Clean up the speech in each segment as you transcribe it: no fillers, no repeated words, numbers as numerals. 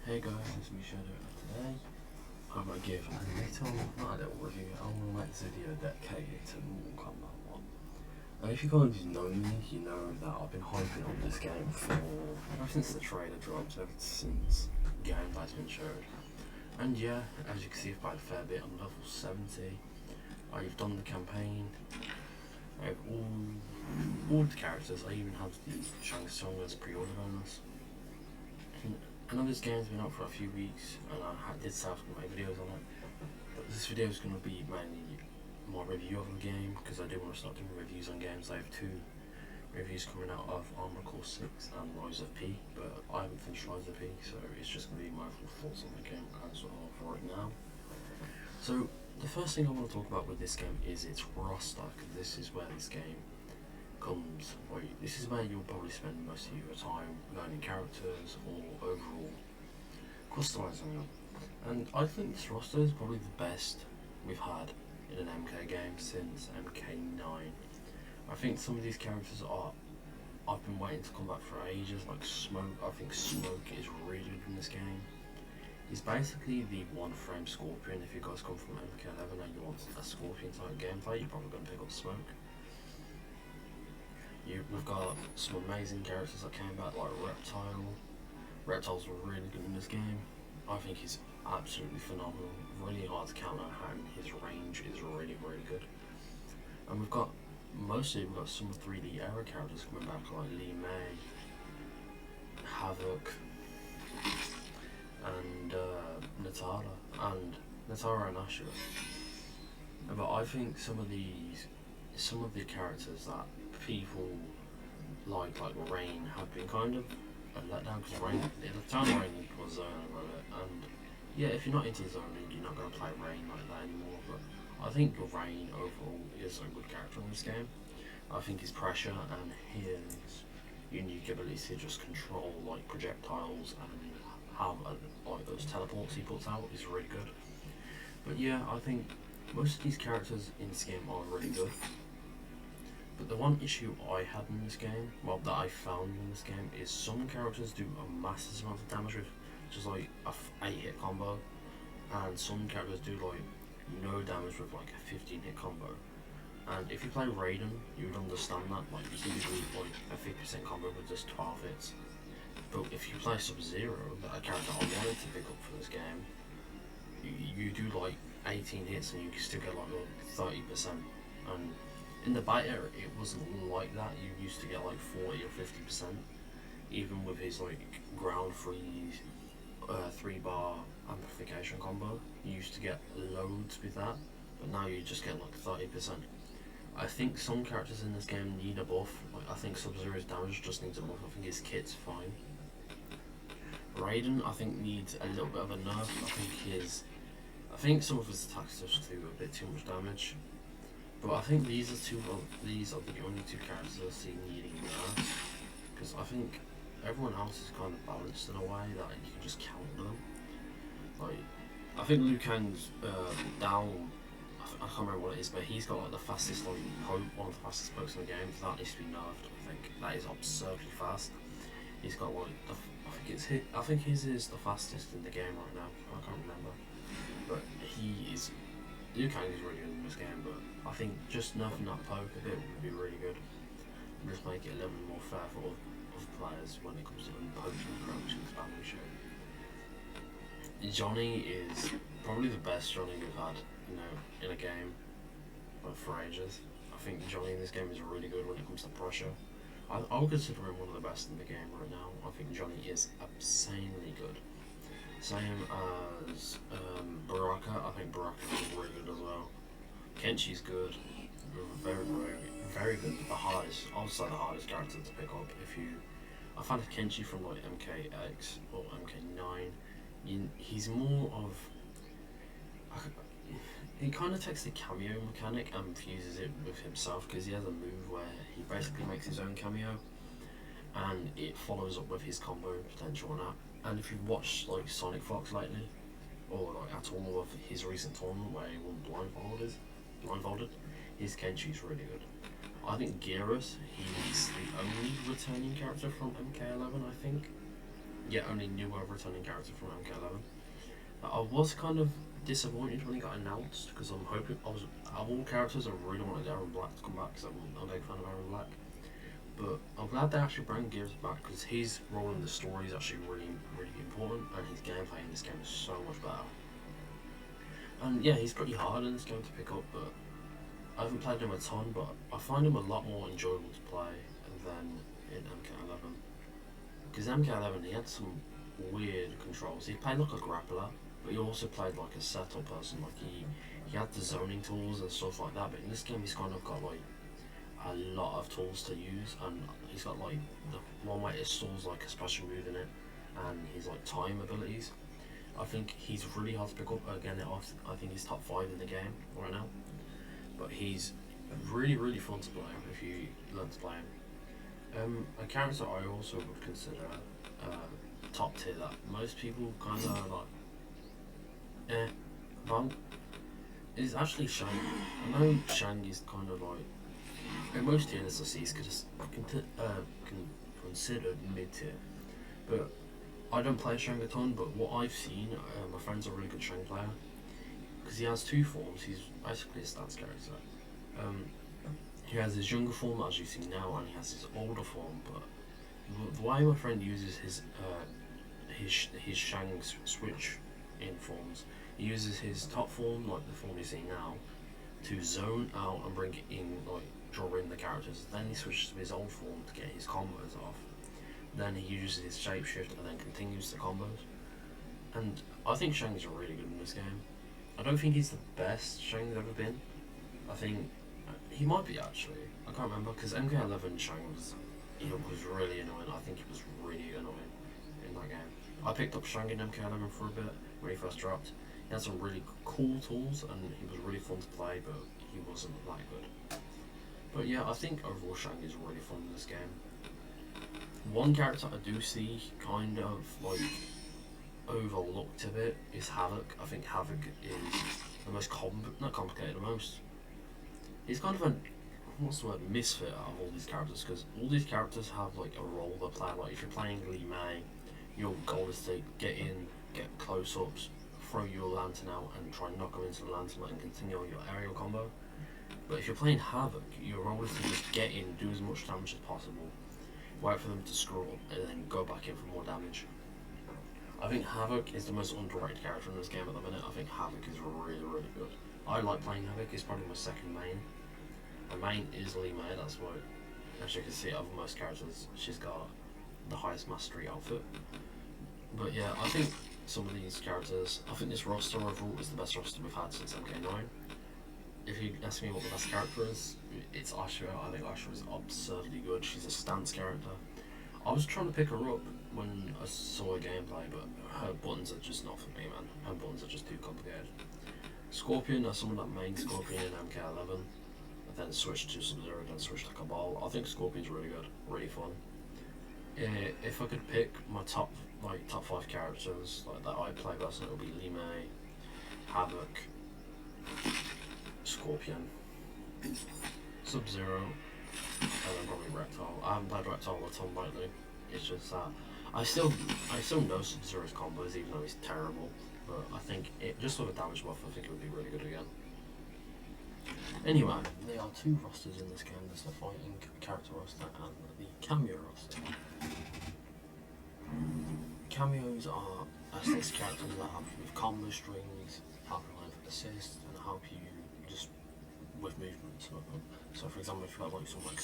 Hey guys, it's me Shadow, and today I'm going to give not a little review, I'm going to make this video dedicated to Mortal Kombat 1. Now if you guys know me, you know that I've been hyping on this game ever since the trailer dropped, ever since gameplay's been showed. And yeah, as you can see I've played a fair bit, I'm level 70, I've done the campaign, I have all the characters, I even have the Shang Tsung as pre-order on this. I know this game's been out for a few weeks and I did say I was going to make videos on it, but this video is going to be mainly my review of the game because I do want to start doing reviews on games. I have two reviews coming out of Armored Core 6 and Rise of P, but I haven't finished Rise of P, so it's just going to be my full thoughts on the game as of right now. So the first thing I want to talk about with this game is its roster, because this is where this game this is where you'll probably spend most of your time learning characters or overall customizing them. And I think this roster is probably the best we've had in an MK game since MK9. I think some of these characters I've been waiting to come back for ages, like Smoke. I think Smoke is really good in this game. He's basically the one frame Scorpion. If you guys come from MK11 and you want a Scorpion type gameplay, you're probably going to pick up Smoke. We've got some amazing characters that came back, like Reptile. Reptile's really good in this game. I think he's absolutely phenomenal, really hard to counter, and his range is really, really good. And we've got some 3D era characters coming back, like Lee May, Havoc, and Natara and Ashura. But I think some of the characters that people like Rain, have been kind of a letdown, because the time Rain was zoning on it, and yeah, if you're not into zoning, you're not going to play Rain like that anymore. But I think Rain overall is a good character in this game. I think his pressure and his unique ability to just control like projectiles and have like those teleports he puts out is really good. But yeah, I think most of these characters in this game are really good. But the one issue I had in this game, well, that I found in this game, is some characters do a massive amount of damage with just like a 8-hit combo, and some characters do like no damage with like a 15-hit combo. And if you play Raiden, you would understand that, like you can do like a 50% combo with just 12 hits. But if you play Sub-Zero, that a character I wanted to pick up for this game, you do like 18 hits and you can still get like 30%. And in the beta, it wasn't like that. You used to get like 40 or 50%, even with his like ground freeze, 3-bar amplification combo. You used to get loads with that, but now you just get like 30%. I think some characters in this game need a buff. Like I think Sub-Zero's damage just needs a buff. I think his kit's fine. Raiden, I think, needs a little bit of a nerf. I think some of his attacks just do a bit too much damage. But I think these are the only two characters I see needing nerfs, because I think everyone else is kind of balanced in a way that you can just count them. Like, I think Liu Kang's down. I can't remember what it is, but he's got like the fastest one of the fastest pokes in the game. That needs to be nerfed. I think that is absurdly fast. He's got like I think his is the fastest in the game right now. I can't remember, but Liu Kang is really good in this game, but I think just nerfing that poke a bit would be really good. Just make it a little bit more fair for other players when it comes to poking approach and spamming shit. Johnny is probably the best Johnny we've had, in a game, but for ages. I think Johnny in this game is really good when it comes to pressure. I would consider him one of the best in the game right now. I think Johnny is insanely good. Same as Baraka. I think Baraka is really good as well. Kenchi's good, very, very, very good. I would say the hardest character to pick up. I found Kenchi from like MKX or MK9. He's more of, he kind of takes the cameo mechanic and fuses it with himself, because he has a move where he basically makes his own cameo, and it follows up with his combo potential on that. And if you've watched like Sonic Fox lately, or like at all of his recent tournament where he won blindfolded, his Kenchi's really good. I think Geras, he's the only returning character from MK11, I think. yet only newer returning character from MK11. I was kind of disappointed when he got announced because I'm hoping I was of all characters I really wanted Aaron Black to come back because I'm a big fan of Aaron Black. But I'm glad they actually bring Gears back because his role in the story is actually really important, and his gameplay in this game is so much better. And yeah, he's pretty hard in this game to pick up, but I haven't played him a ton, but I find him a lot more enjoyable to play than in MK11. Because MK11 he had some weird controls. He played like a grappler, but he also played like a setup person. Like he had the zoning tools and stuff like that. But in this game, he's kind of got like a lot of tools to use, and he's got like the one way it stores like a special move in it, and his like time abilities. I think he's really hard to pick up. Again, I think he's top 5 in the game right now. But he's really fun to play if you learn to play him. A character I also would consider top tier that most people kind of like about is actually Shang. I know Shang is kind of like in most tier lists I see is considered mid tier, but I don't play Shang a ton. But what I've seen, my friend's a really good Shang player because he has 2 forms. He's basically a stance character. He has his younger form, as you see now, and he has his older form. But the way my friend uses his Shang switch in forms, he uses his top form, like the form you see now, to zone out and bring it in, like draw in the characters. Then he switches to his old form to get his combos off. Then he uses his shapeshift and then continues the combos. And I think Shang's really good in this game. I don't think he's the best Shang's ever been. I think he might be actually. I can't remember because MK11 Shang was really annoying. I think he was really annoying in that game. I picked up Shang in MK11 for a bit when he first dropped. He had some really cool tools and he was really fun to play, but he wasn't that good. But yeah, I think overall Shang is really fun in this game. One character I do see kind of like overlooked a bit is Havoc. I think Havoc is the most not complicated, the most. He's kind of a misfit out of all these characters because all these characters have like a role they play. Like if you're playing Li Mei, your goal is to get in, get close-ups, throw your lantern out, and try and knock them into the lantern and continue on your aerial combo. But if you're playing Havoc, your role is to just get in, do as much damage as possible, wait for them to screw up, and then go back in for more damage. I think Havoc is the most underrated character in this game at the minute. I think Havoc is really good. I like playing Havoc. It's probably my second main. My main is Li Mei. That's why, as you can see, out of most characters, she's got the highest mastery outfit. But yeah, I think some of these characters, I think this roster overall is the best roster we've had since MK9. If you ask me what the best character is, it's Asha. I think Asha is absurdly good. She's a stance character. I was trying to pick her up when I saw a gameplay, but her buttons are just not for me, man. Her buttons are just too complicated. Scorpion, I summoned that main Scorpion in MK11, then switched to Sub-Zero, then switched to Cabal. I think Scorpion's really good, really fun. If I could pick my top 5 characters like that I play best, it would be Li Mei, Havoc, Scorpion, Sub-Zero, and then probably Reptile. I haven't played Reptile a ton lately. It's just that I still know Sub-Zero's combos, even though he's terrible. But I think just with a damage buff, I think it would be really good again. Anyway, there are 2 rosters in this game. There's the fighting character roster and the cameo roster. Cameos are assist characters that help you with combo strings, help you with assist, and help you just with movements. So for example, if you have like something like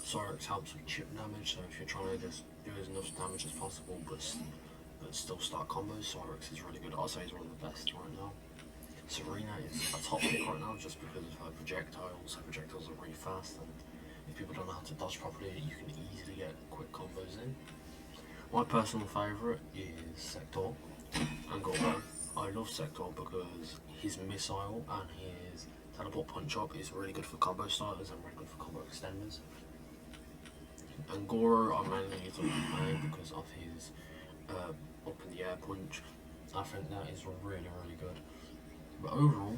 Cyrax helps with chip damage, so if you're trying to just do as much damage as possible but still start combos, Cyrax is really good. I'd say he's one of the best right now. Serena is a top pick right now just because of her projectiles. Her projectiles are really fast, and if people don't know how to dodge properly, you can easily get quick combos in. My personal favourite is Sector and Goro. I love Sector because his missile and his teleport punch up is really good for combo starters and really good for combo extenders. And Goro, I mainly use him because of his up in the air punch. I think that is really good. But overall,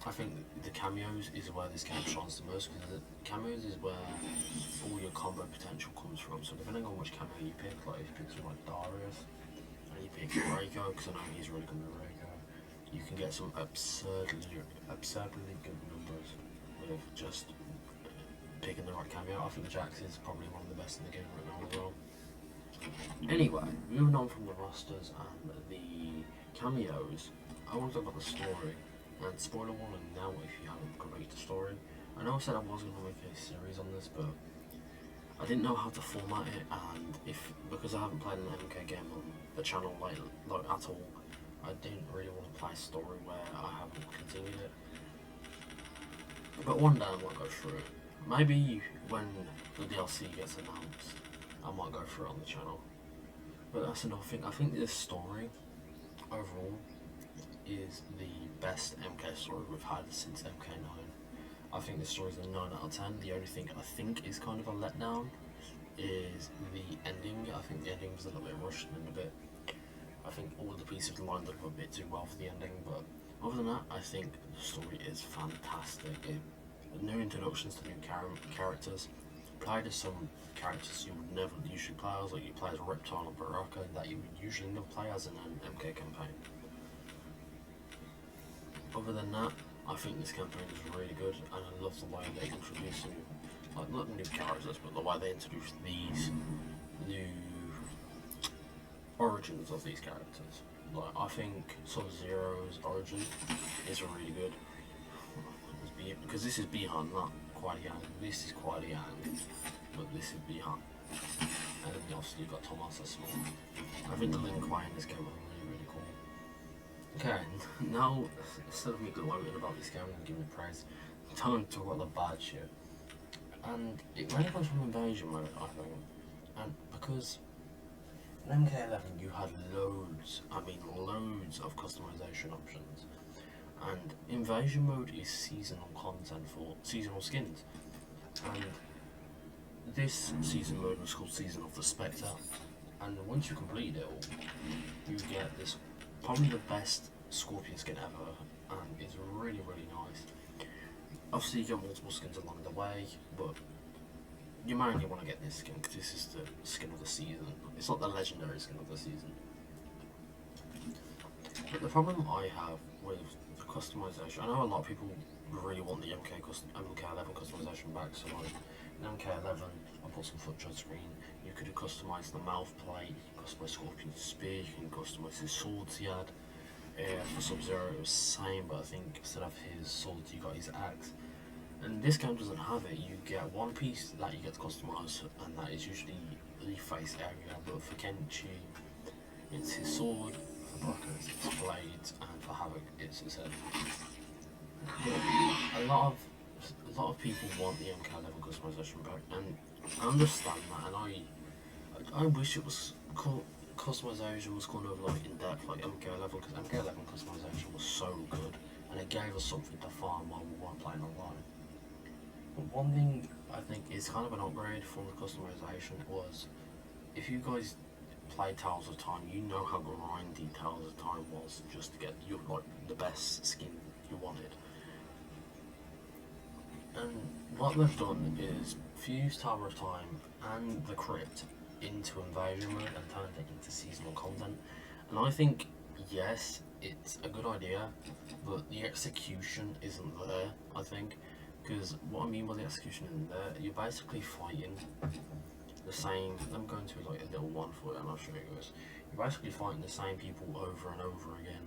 I think the cameos is where this game shines the most, because the cameos is where all your combo potential comes from. So depending on which cameo you pick, like if you pick someone like Darius, and you pick Reiko, because I know he's really good with Reiko, you can get some absurdly good numbers with just picking the right cameo. I think Jax is probably one of the best in the game right now as well. Anyway, moving on from the rosters and the cameos, I want to talk about the story. And spoiler warning now if you haven't completed the story. I know I said I was going to make a series on this, but I didn't know how to format it, and because I haven't played an MK game on the channel like at all, I didn't really want to play a story where I haven't continued it. But one day I might go through it. Maybe when the DLC gets announced, I might go through it on the channel. But that's another thing. I think this story overall is the best MK story we've had since MK9. I think this story is a 9 out of 10. The only thing I think is kind of a letdown is the ending. I think the ending was a little bit rushed and a bit. I think all the pieces lined up a bit too well for the ending, but other than that, I think the story is fantastic. New introductions to new characters. Played as some characters you would never usually play as, like you play as Reptile and Baraka that you would usually never play as in an MK campaign. Other than that, I think this campaign is really good, and I love the way they introduce like not new characters, but the way they introduce these new origins of these characters. Like I think Sub-Zero's origin is really good, because this is Bihan, not Kuai Liang. This is Kuai Liang, but this is Bihan. And then obviously you've got Thomas as well. I think the Lin Kuei in this game are really cool. Okay, now instead of me gloating about this game and giving it praise, time to talk about the bad shit. And it really comes from Invasion mode, I think. And because in MK11 you had loads of customization options. And Invasion mode is seasonal content for seasonal skins. And this season mode was called Season of the Spectre. And once you complete it all, you get this probably the best Scorpion skin ever, and it's really nice. Obviously you get multiple skins along the way, but you mainly want to get this skin because this is the skin of the season. It's not the legendary skin of the season. But the problem I have with the customization, I know a lot of people really want the MK11 customization back, so like in MK11 I put some footage on screen. You could have customized the mouth plate, you can customize Scorpion's spear, you can customize his swords he had. For Sub-Zero it was the same, but I think instead of his swords you got his axe. And this game doesn't have it. You get one piece that you get to customize, and that is usually the face area, but for Kenshi it's his sword, for Baraka it's his blades, and for Havoc it's his head. But a lot of people want the MK11 customization back, and I understand that, and I wish it was customization was kind of like in depth like MK11, because MK11 customization was so good, and it gave us something to farm while we weren't playing online. But one thing I think is kind of an upgrade from the customization was, if you guys play Tales of Time, you know how grindy Tales of Time was just to get you like the best skin you wanted. And what they've done is fuse Tower of Time and the Crypt into Invasion mode and turned it into seasonal content. And I think, yes, it's a good idea, but the execution isn't there, I think. Because what I mean by the execution isn't there, you're basically fighting the same. I'm going to like a little one for it and I'll show you guys. You're basically fighting the same people over and over again,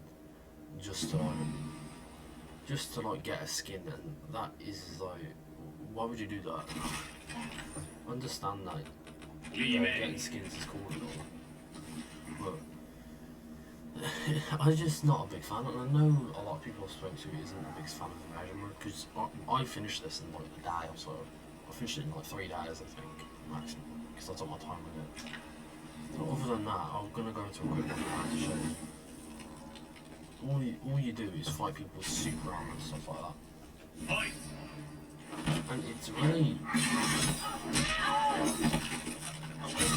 just to get a skin, and that is like, why would you do that? I understand that getting skins is cool and all, but I'm just not a big fan, and I know a lot of people I've spoken to isn't a big fan of Invasion mode, because I finished this in like a day or so. I finished it in like 3 days, I think, maximum, because I took my time with it. But other than that, I'm gonna go to a quick one to show you. All you do is fight people with super armor and stuff like that. And it's really,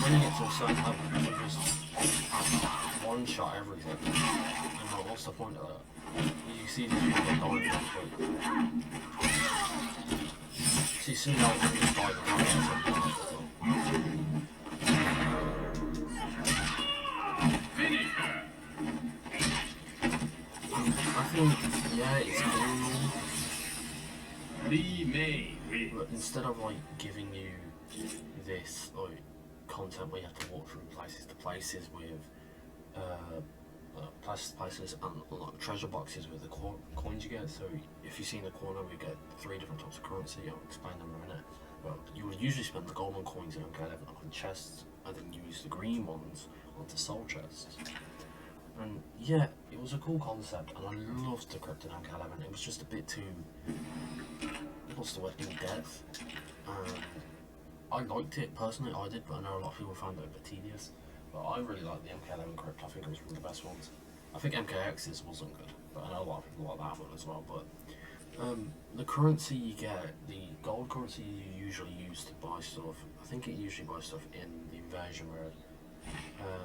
when you get to a certain level, you just one shot everything. And like, what's the point of that? You see these people get dying next week. See, soon now I'm just dying I think, yeah, it's cool. But instead of like giving you this like content where you have to walk from places to places with places and like treasure boxes with the coins you get. So if you see in the corner, we get 3 different types of currency. I'll explain them in a minute. But you would usually spend the golden coins in MK11 on chests, and then use the green ones onto soul chests. And yeah, it was a cool concept, and I loved the crypt in MK11. It was just a bit too, what's the word, in depth. I liked it personally, I did, but I know a lot of people found it a bit tedious. But I really liked the MK11 crypt. I think it was one of the best ones. I think MKX's wasn't good, but I know a lot of people like that one as well. But the currency you get, the gold currency you usually use to buy stuff, I think it usually buys stuff in the invasion mode.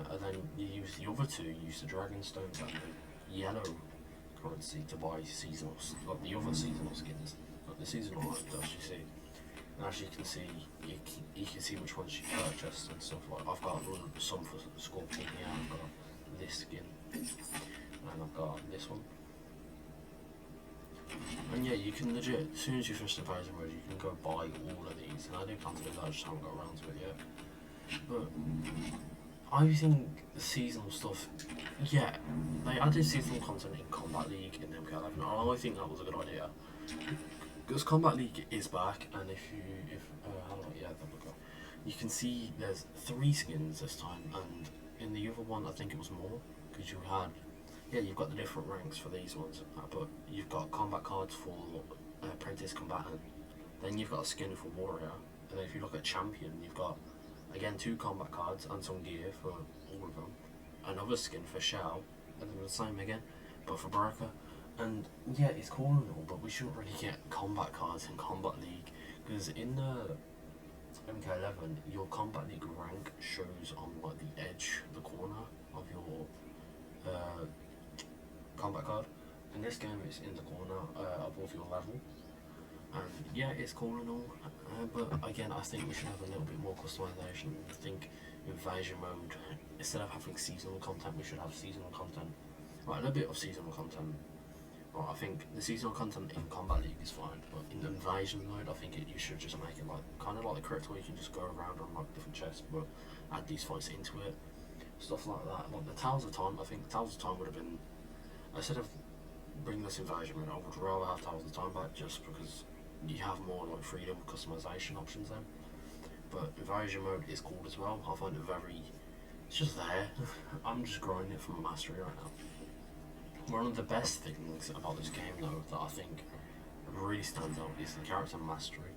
And then you use the other 2, you use the dragon stones and the yellow currency to buy seasonal, like the other seasonal skins, like the seasonal items you see. And as you can see, you can see which ones you purchased and stuff like. I've got some for Scorpion here. I've got this skin, and I've got this one. And yeah, you can legit, as soon as you finish the invasion mode, you can go buy all of these. And I do plan to do that, I just haven't got around to it yet. But I think the seasonal stuff, yeah, they added seasonal content in Kombat League in MK11, and I think that was a good idea. Because Kombat League is back, and how do I, yeah, there we go. You can see there's 3 skins this time, and in the other one I think it was more, because you had, yeah, you've got the different ranks for these ones, but you've got combat cards for Apprentice Combatant, then you've got a skin for Warrior, and then if you look at Champion, you've got, again, 2 combat cards and some gear for all of them, another skin for Shao, and then the same again, but for Baraka. And yeah, it's cool and all, but we shouldn't really get combat cards in Combat League, because in the MK11, your Combat League rank shows on like the edge, the corner of your combat card. In this game, it's in the corner above your level. And yeah, it's cool and all, but again, I think we should have a little bit more customization. I think invasion mode, instead of having seasonal content, we should have seasonal content. Right, a little bit of seasonal content. Well, I think the seasonal content in Combat League is fine, but in the invasion mode, I think you should just make it like kind of like the crypt where you can just go around and unlock different chests, but add these fights into it, stuff like that. Like the Towers of Time, I think Towers of Time would have been, instead of bringing this invasion mode, I would rather have Towers of Time back, just because you have more like freedom customization options then. But invasion mode is cool as well. I find it very, it's just there. I'm just grinding it from mastery right now. One of the best things about this game though that I think really stands out is the character mastery.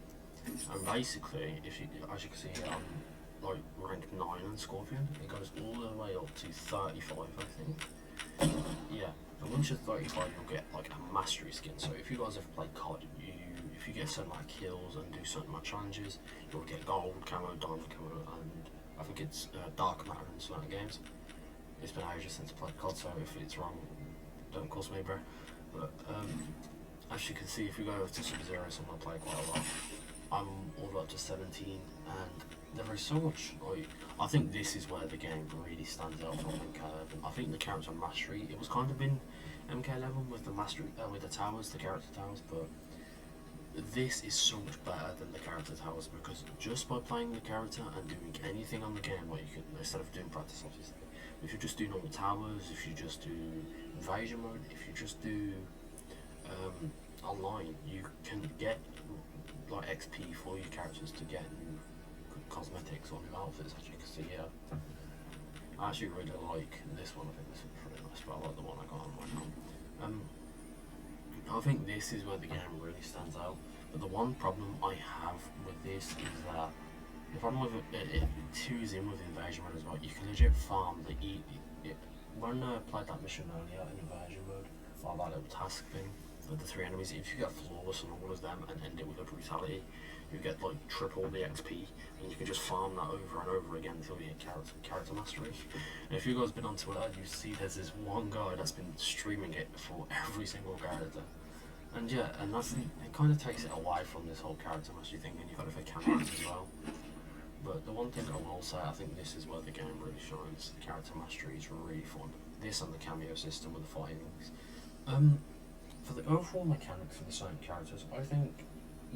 And basically, if you, as you can see here, I'm like rank 9 in Scorpion. It goes all the way up to 35, I think. Yeah, and once you're 35, you'll get like a mastery skin. So if you guys have played COD, if you get a certain amount of kills and do certain amount of challenges, you'll get gold camo, diamond camo, and I think it's dark matter in certain games. It's been ages since I played COD, so if it's wrong, don't cost me, bro. But as you can see, if you go over to Sub-Zero, someone I play quite a lot, I'm all the way up to 17, and there is so much, like, I think this is where the game really stands out from MK11. I think the character mastery, it was kind of in MK11 with the mastery, with the towers, the character towers, but this is so much better than the character towers, because just by playing the character and doing anything on the game, like you can, instead of doing practice obviously, if you just do normal towers, if you just do invasion mode, if you just do online, you can get like XP for your characters to get new cosmetics or new outfits, as you can see here. I actually really like this one. I think this is pretty nice, but I like the one I got on my phone. I think this is where the game really stands out. But the one problem I have with this is that the problem with it tunes in with invasion mode as well. You can legit farm the when I played that mission earlier in invasion mode, or that little task thing with the 3 enemies, if you get flawless on all of them and end it with a brutality, you get like triple the XP, and you can just farm that over and over again until you get character mastery. And if you guys been on Twitter, you see there's this one guy that's been streaming it for every single character. And yeah, and that's it kind of takes it away from this whole character mastery thing, and you've got to fit cameos as well. But the one thing I will say, I think this is where the game really shines. The character mastery is really fun. This and the cameo system with the fightings. For the overall mechanics of the certain characters, I think,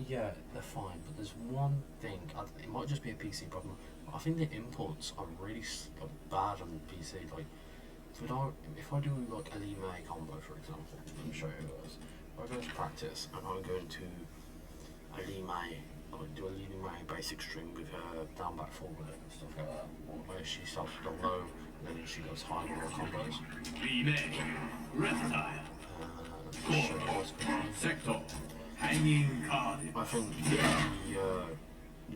yeah, they're fine. But there's one thing, it might just be a PC problem. But I think the inputs are really bad on PC. Like, if I do like a Lee May combo, for example, let me show you guys. If I go to practice and I'm going to a Lee May, do a Lee May basic string with her down back forward and stuff like that, where she starts to go low and then she goes high with her combos. Lee May, reptile. Sector, hanging card. I think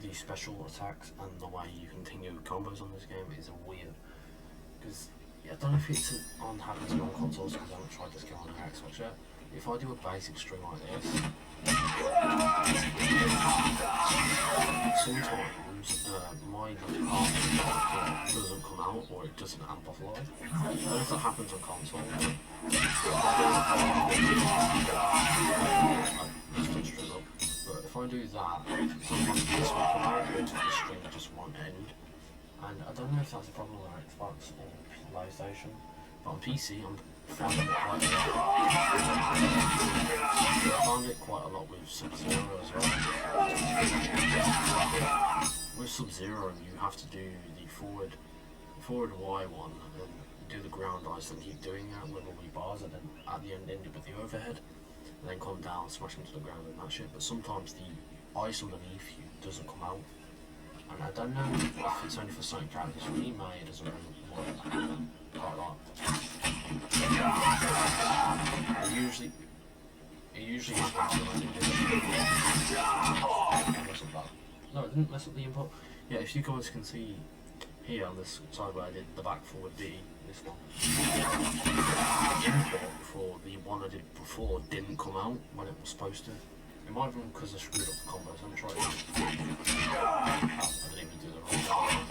the special attacks and the way you continue combos on this game is weird. Because I don't know if it's happens on consoles because I haven't tried this game on an Xbox yet. If I do a basic string like this, sometimes my part doesn't come out or it doesn't amplify. I don't know if that happens on console. But if I do that, sometimes this will come out and the string just won't end. And I don't know if that's a problem with Xbox or PlayStation, but on PC I'm finding it quite a lot. I found it quite a lot with Sub-Zero as well. With Sub-Zero you have to do the forward Y one and do the ground ice and keep doing that with all the bars and then at the end it with the overhead and then come down, smash into the ground and that shit. But sometimes the ice underneath you doesn't come out. And I don't know if it's only for certain characters. For me, it doesn't really work quite a lot. It usually happens when I do this. No, it didn't mess up the input. Yeah, if you guys can see here on this side where I did the back forward D, this one, the input for the one I did before didn't come out when it was supposed to. It might have been because I screwed up the combos. I'm trying to. I didn't even do the wrong one.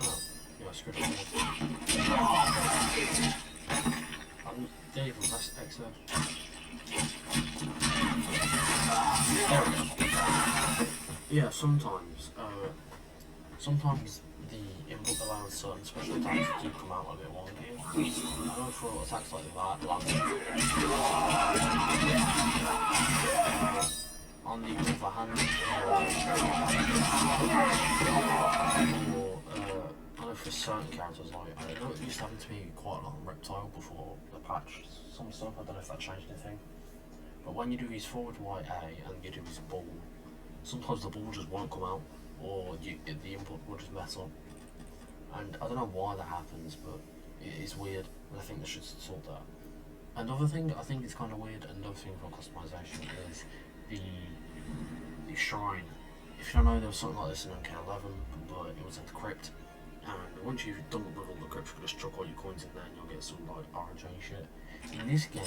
Oh, yeah, I screwed up. I didn't even press X there. There we go. Yeah, sometimes the input allows certain special attacks to keep them out a bit wonky. I know for attacks like that, on the other hand, I know for certain characters, like, I know it used to happen to me quite a lot on Reptile before the patch, some stuff, I don't know if that changed anything. But when you do his forward YA and you do his ball, sometimes the ball just won't come out, or the input will just mess up. And I don't know why that happens, but it is weird, and I think they should sort that. Another thing I think is kind of weird, another thing for customization is the shrine. If you don't know, there was something like this in MK11, but it was in the crypt. And once you've done with all the crypts, you can just chuck all your coins in there and you'll get some like RNG shit. In this game,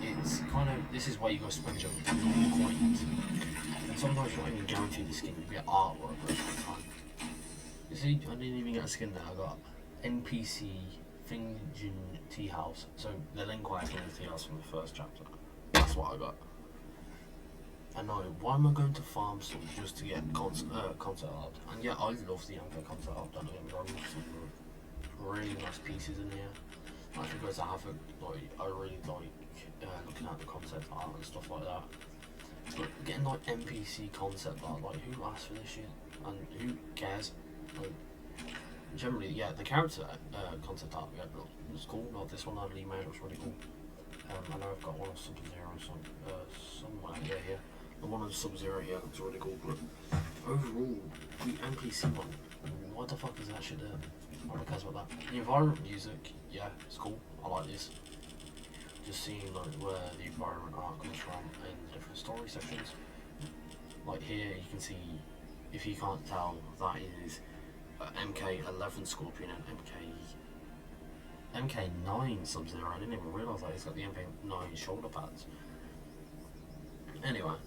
it's kind of, this is where you go spend your coins. And sometimes you're not even guaranteed the skin, you get artwork at the time. You see, I didn't even get a skin there, I got NPC Finjin Tea House. So the link where I can Tea House from the first chapter. That's what I got. And now, why am I going to farm stuff just to get concept art? And yeah, I love the Anchor concept art, don't get me wrong, some really nice pieces in here. I think guys I have I really like looking at the concept art and stuff like that. But getting like NPC concept art, like who asked for this shit? And who cares? Like, generally, yeah, the character concept art was cool. Like this one I remade was really cool. I know I've got one of Sub-Zero somewhere here. The one of Sub-Zero here looks really cool, but overall, the NPC one, what the fuck is that shit there? I don't care about that. The environment music, yeah, it's cool. I like this. Just seeing like where the environment art comes from in the different story sections. Like here, you can see, if you can't tell, that is MK11 Scorpion and MK9 Sub-Zero. I didn't even realise that he's got the MK9 shoulder pads. Anyway,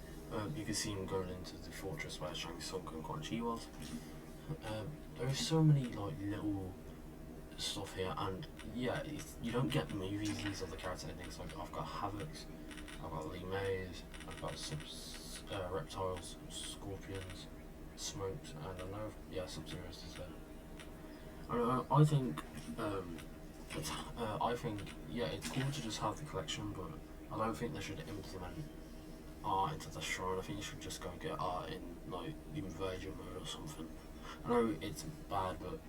you can see him going into the fortress where Shang Tsung and Quan Chi was. There is so many like little stuff here, and yeah, you don't get movies. These other character endings. Like I've got Havocs, I've got Li Mei's, I've got reptiles, scorpions, smokes, and I know Sub-Zero's is there. I think it's cool to just have the collection, but I don't think they should implement art into the shrine. I think you should just go and get art in like Invasion mode or something. I know it's bad, but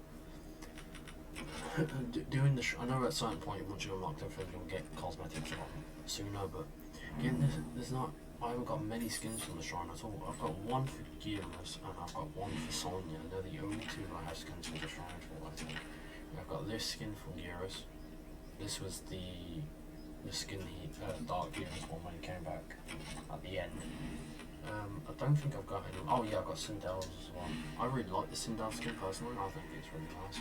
doing the I know at a certain point once you unlock everything you'll get cosmetics a lot sooner, but again there's not. I haven't got many skins from the shrine at all. I've got one for Gearus and I've got one for Sonya. They're the only two I have skins for the shrine for, I think. I've got this skin for Gearus. This was the skin Dark Gearus one when he came back at the end. I don't think I've got any. Oh yeah, I've got Sindel's as well. I really like the Sindel skin personally. I think it's really nice.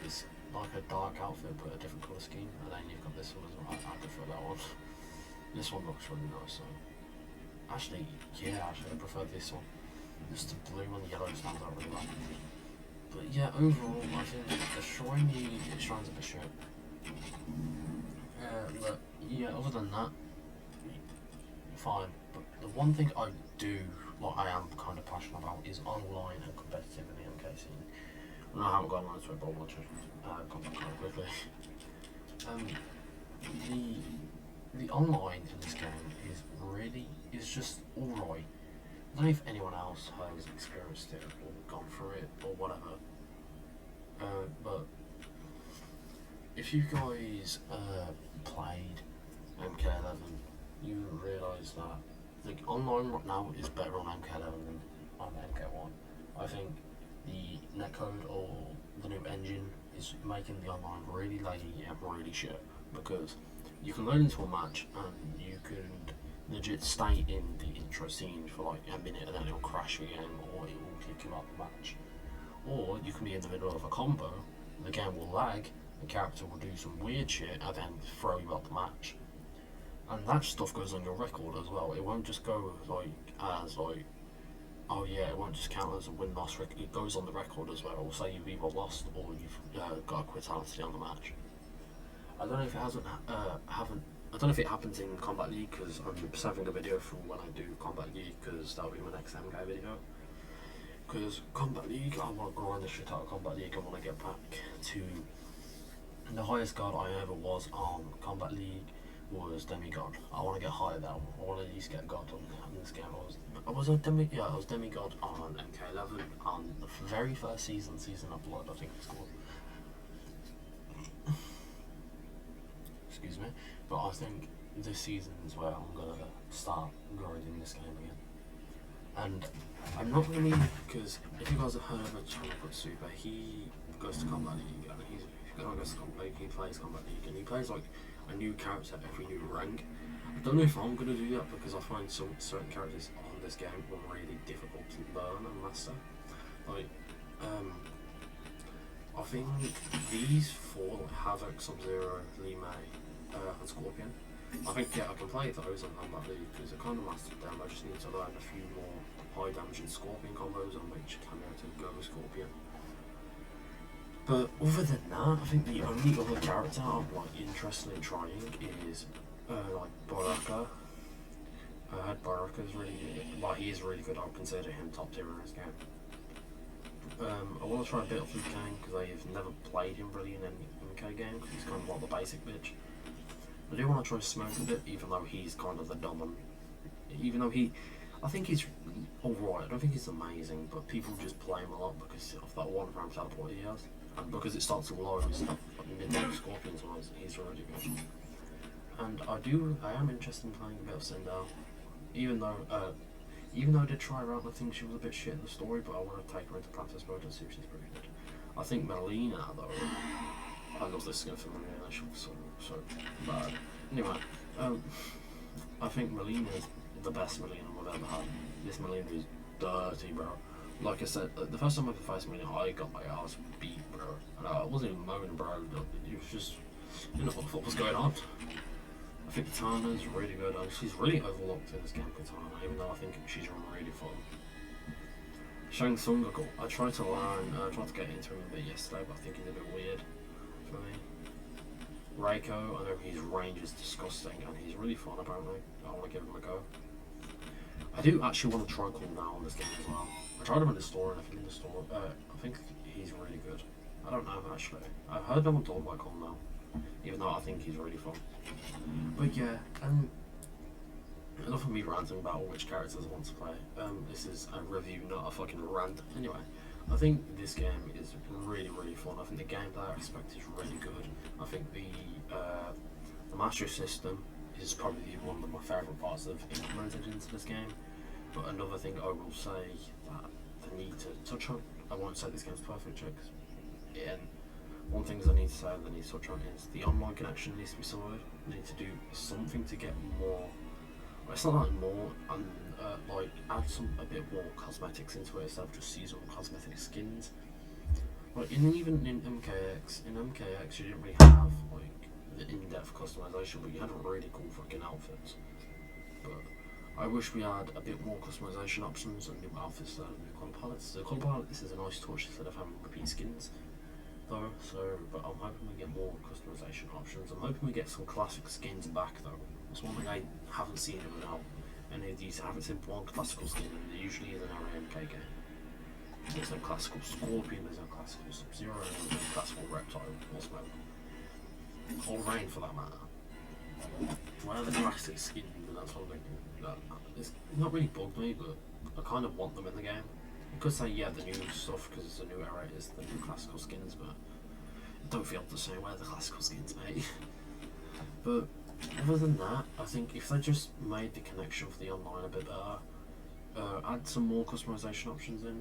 It's like a dark outfit but a different colour scheme, and then you've got this one as well. I prefer that one. This one looks really nice. So. Actually, I prefer this one. Just the blue and the yellow stands out really well. But yeah, overall, I think the shrine's a bit shit. But yeah, other than that, fine. But the one thing I am kind of passionate about is online and competitive in the MK scene. And I haven't got online to it, but I'll watch it. Come back kind of quickly. The online in this game is just alright. I don't know if anyone else has experienced it or gone through it or whatever. But if you guys played MK11, you realise that the online right now is better on MK11 than on MK1. I think the netcode or the new engine is making the online really laggy and really shit, because you can load into a match and you can legit stay in the intro scene for like a minute and then it'll crash again, or it will kick you out the match. Or you can be in the middle of a combo, the game will lag, the character will do some weird shit and then throw you out the match. And that stuff goes on your record as well. It won't just go it won't just count as a win-loss record. It goes on the record as well. It will say you've either lost or you've got a quitality on the match. I don't know if it I don't know if it happens in Kombat League, because I'm saving a video for when I do Kombat League, because that'll be my next MK video. Because Kombat League, I want to grind the shit out of Kombat League. I want to get back to the highest god I ever was on Kombat League was Demigod. I want to get higher than I want to at least get God on this game. I was Demigod on MK11 on the very first season of Blood, I think it's called. Excuse me. But I think this season is where I'm gonna start grinding this game again. And I'm not really, because if you guys have heard of a channel called Super, he goes to Kombat League and he plays Kombat League and he plays like a new character every new rank. I don't know if I'm gonna do that, because I find some certain characters on this game are really difficult to learn and master. Like, I think these four, like Havoc, Sub-Zero, Li Mei, and Scorpion, I think I can play those on Kombat League because I kind of mastered them. I just need to learn a few more high damage and Scorpion combos on which can be able to go with Scorpion. But other than that, I think the only other character I'm like interested in trying is like Baraka. Baraka's really good. Like, he is really good. I'll consider him top tier in this game. I want to try a bit of Liu Kang because I've never played him really in an MK game because he's kind of like the basic bitch. I do want to try Smoke a bit, even though he's kind of the dominant. Even though I think he's alright. I don't think he's amazing, but people just play him a lot because of that one round teleport he has, and because it starts to low and stuff. Mid-range Scorpions wise, he's really good. And I am interested in playing a bit of Sindel, even though I did try her out. I think she was a bit shit in the story, but I want to take her into practice mode and see if she's pretty good. I think Melina though. I love this skin for Melina, she was so bad. Anyway, I think Melina is the best Melina I've ever had. This Melina is dirty, bro. Like I said, the first time I faced Melina, I got my ass beat, bro. And I wasn't even moaning, bro. It was just, you know what was going on. I think Katana's really good, and she's really overlooked in this game, Katana, even though I think she's really fun. Shang Tsung, I tried to learn, I tried to get into him a bit yesterday, but I think he's a bit weird for me. Reiko, I know his range is disgusting, and he's really fun apparently. I want to give him a go. I do actually want to try Kombat in this game as well. I tried him in the store, and I think in the store, I think he's really good. I don't know actually. I've heard no one talk about Kombat, even though I think he's really fun. But yeah, enough of me ranting about which characters I want to play. This is a review, not a fucking rant. Anyway, I think this game is really, really fun. I think the gameplay aspect is really good. I think the mastery system is probably one of my favourite parts that I've implemented into this game. But another thing I will say that I need to touch on, I won't say this game's perfect, chicks. Yeah, one thing I need to say that I need to touch on is the online connection needs to be sorted. I need to do something to get more. Well, it's not like more, and like add a bit more cosmetics into it instead of just seasonal cosmetic skins. Like even in MKX, you didn't really have like the in-depth customization, but you had really cool fucking outfits. But I wish we had a bit more customization options and new outfits than new colour palettes. The colour palette, this is a nice touch instead of having repeat skins. Though, but I'm hoping we get more customization options. I'm hoping we get some classic skins back though. That's one thing I haven't seen in now. Any of these haven't seen one classical skin, and there usually is an MK game. There's no classical Scorpion, there's no classical Sub-Zero, there's no classical Reptile, or Smoke. Or Rain for that matter. One of the classic skins, and that's one thing that it's not really bugged me, but I kind of want them in the game. You could say, yeah, the new stuff, because it's a new era, is the new classical skins, but it don't feel the same way the classical skins, mate. But other than that, I think if they just made the connection for the online a bit better, add some more customization options in.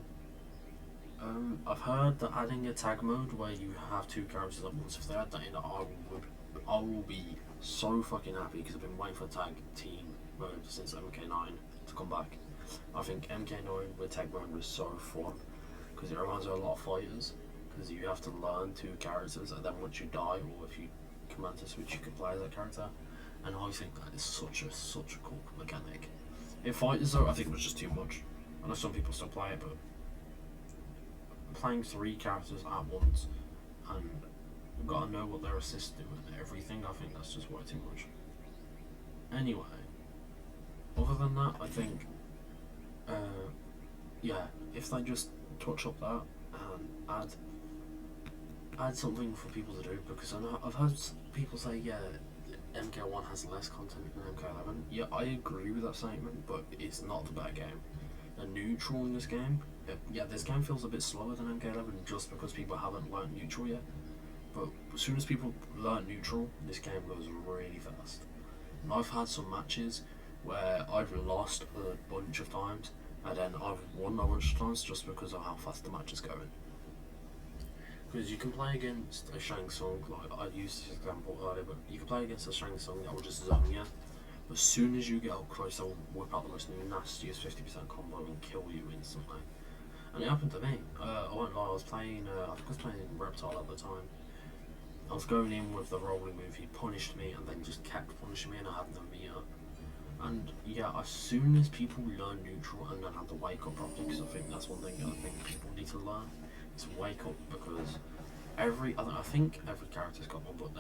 I've heard that adding a tag mode where you have two characters at once, if they add that in, I will be so fucking happy, because I've been waiting for tag team mode since MK9 to come back. I think MK9 with tag mode was so fun, because it reminds me of a lot of fighters, because you have to learn two characters, and then once you die, or if you command to switch, you can play as that character, and I think that is such a cool mechanic. In fighters though, I think it was just too much. I know some people still play it, but playing three characters at once and you've got to know what their assists do and everything, I think that's just way too much. Anyway, other than that, I think yeah, if they just touch up that and add something for people to do, because I know I've heard people say, yeah, MK1 has less content than MK11. Yeah, I agree with that statement, but it's not the better game. A neutral in this game, yeah, this game feels a bit slower than MK11 just because people haven't learnt neutral yet. But as soon as people learn neutral, this game goes really fast. And I've had some matches where I've lost a bunch of times, and then I've won a bunch of times just because of how fast the match is going. Because you can play against a Shang Tsung, like I used this example earlier, but you can play against a Shang Tsung that will just zone you. But as soon as you get up close, they'll whip out the most nastiest 50% combo and kill you instantly. And it happened to me. I won't lie, I was playing Reptile at the time. I was going in with the rolling move, he punished me and then just kept punishing me, and I had no meter. And yeah, as soon as people learn neutral and then have to wake up properly, because I think that's one thing I think people need to learn, is wake up, because I think every character's got one, but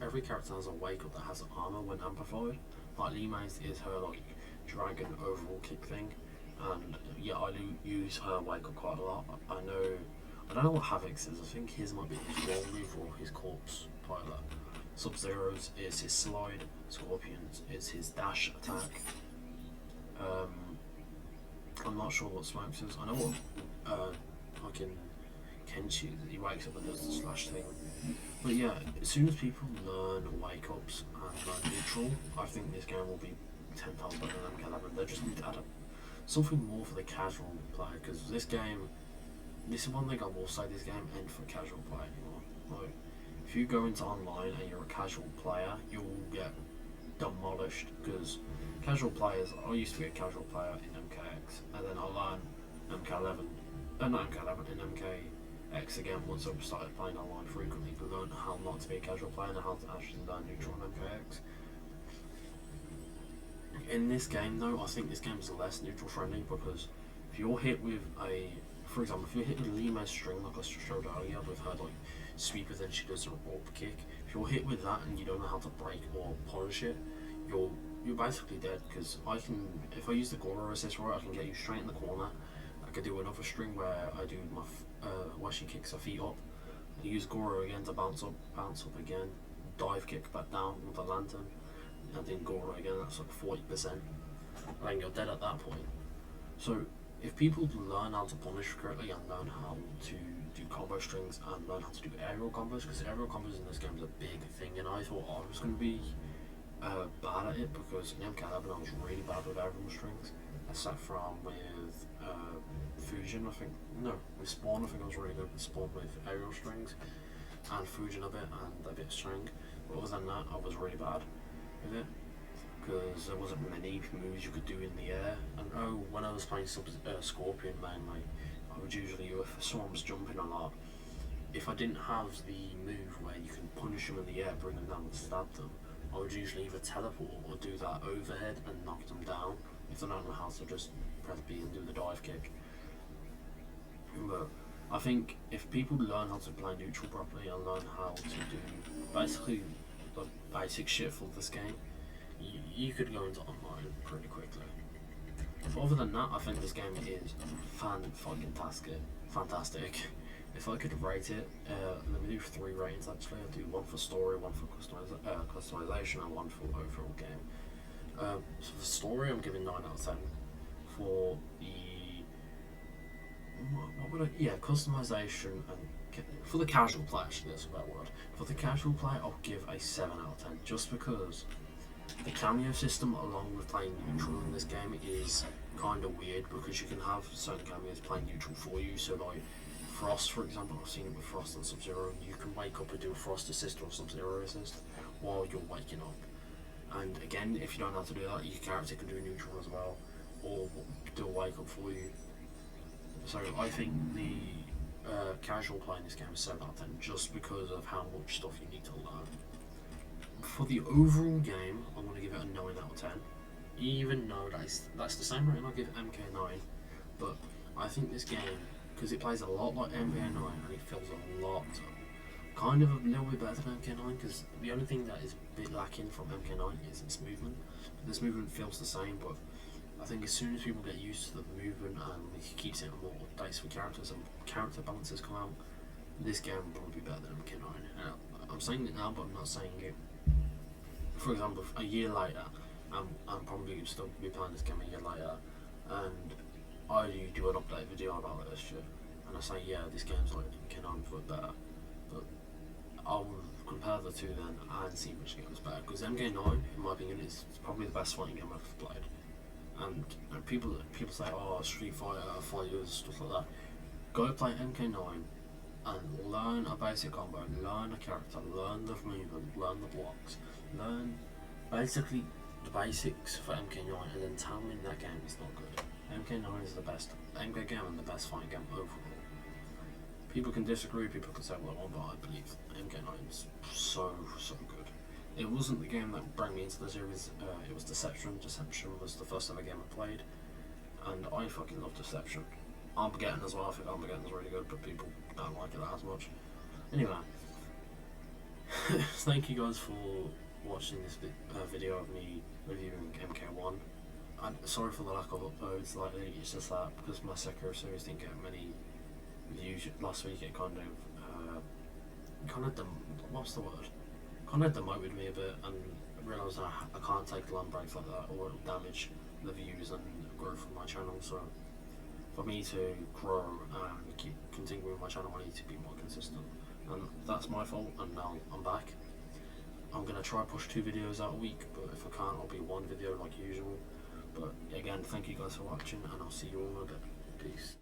every character has a wake up that has armor when amplified. Like Li Mei's is her like dragon overall kick thing, and yeah, I do use her wake up quite a lot. I don't know what Havoc's is. I think his might be his roll move or his corpse pilot. Sub-Zero's is his slide. Scorpion's is his dash attack. I'm not sure what Smoke's is. I know what fucking Kenshi, he wakes up and does the slash thing. But yeah, as soon as people learn wake ups and learn neutral, I think this game will be 10 times better than MK11. They just need to add something more for the casual player, because this is one thing I will say, this game ain't for casual play anymore. Like, if you go into online and you're a casual player, you'll get demolished, because casual players, I used to be a casual player in MKX, and then I learned not MK11, in MKX again once I started playing online frequently, to learn how not to be a casual player and how to actually learn neutral in MKX. In this game though, I think this game is less neutral friendly because if you're hit with for example, if you're hit with Lima's string like I showed earlier with her like sweeper, then she does a rope kick. If you're hit with that and you don't know how to break or punish it, you're basically dead. Because if I use the Goro assist right, I can get you straight in the corner. I could do another string where I do my where she kicks her feet up. I use Goro again to bounce up again, dive kick back down with the lantern, and then Goro again. That's like 40%. I think you're dead at that point. So if people learn how to punish correctly and learn how to do combo strings and learn how to do aerial combos, because aerial combos in this game is a big thing, and I thought I was going to be bad at it because in MK11 I was really bad with aerial strings, except from with Fusion, I think. No, with Spawn, I think I was really good with Spawn with aerial strings, and Fusion a bit, and a bit of string. But other than that, I was really bad with it because there wasn't many moves you could do in the air. And when I was playing Scorpion mainly, I would usually, if someone was jumping a lot, if I didn't have the move where you can punish them in the air, bring them down and stab them, I would usually either teleport or do that overhead and knock them down. If they don't know how to just press B and do the dive kick. But I think if people learn how to play neutral properly and learn how to do basically the basic shit for this game, you could go into online pretty quickly. But other than that, I think this game is fantastic. If I could rate it, let me do 3 ratings actually. I'll do 1 for story, 1 for customization, and 1 for overall game. So for story, I'm giving 9 out of 10. For the customization and for the casual play, actually, that's a better word. For the casual play, I'll give a 7 out of 10, just because the cameo system, along with playing neutral in this game, is kind of weird because you can have certain cameos playing neutral for you. So like Frost, for example, I've seen it with Frost and Sub-Zero. You can wake up and do a Frost assist or a Sub-Zero assist while you're waking up. And again, if you don't know how to do that, your character can do neutral as well, or do a wake up for you. So I think the casual play in this game is 7 out of 10, just because of how much stuff you need to learn. For the overall game, I'm going to give it a 9 out of 10. Even though that's the same rating I give MK9, but I think this game, because it plays a lot like MK9 and it feels a lot kind of a little bit better than MK9, because the only thing that is a bit lacking from MK9 is its movement. This movement feels the same, but I think as soon as people get used to the movement and we keep seeing more updates for characters and character balances come out, this game will probably be better than MK9. I'm saying it now, but I'm not saying it. For example, a year later, I'm probably still be playing this game a year later, and I do an update video about this shit, and I say, yeah, this game's like MK9 but better. But I'll compare the two then and see which game is better, because MK9, in my opinion, is probably the best fighting game I've ever played. And people say, oh, Street Fighter, fighters, stuff like that. Go play MK9 and learn a basic combo, learn a character, learn the movement, learn the blocks, learn basically the basics for MK9, and then tell me that game is not good. MK9 is the best MK game and the best fighting game overall. People can disagree, people can say what they want, but I believe MK9 is so good. It wasn't the game that brought me into the series, it was Deception. Deception was the first ever game I played, and I fucking love Deception. Armageddon as well, I think Armageddon is really good, but people don't like it as much. Anyway, thank you guys for watching this video of me reviewing MK1. I'm sorry for the lack of uploads lately, it's just that because my Sekiro series didn't get many views last week, it kind of demoted me a bit, and I realised I can't take long breaks like that or it'll damage the views and growth of my channel. So for me to grow and keep continuing with my channel, I need to be more consistent, and that's my fault, and now I'm back. I'm going to try push 2 videos out a week, but if I can't, I'll be 1 video like usual. But again, thank you guys for watching, and I'll see you all in a bit. Peace.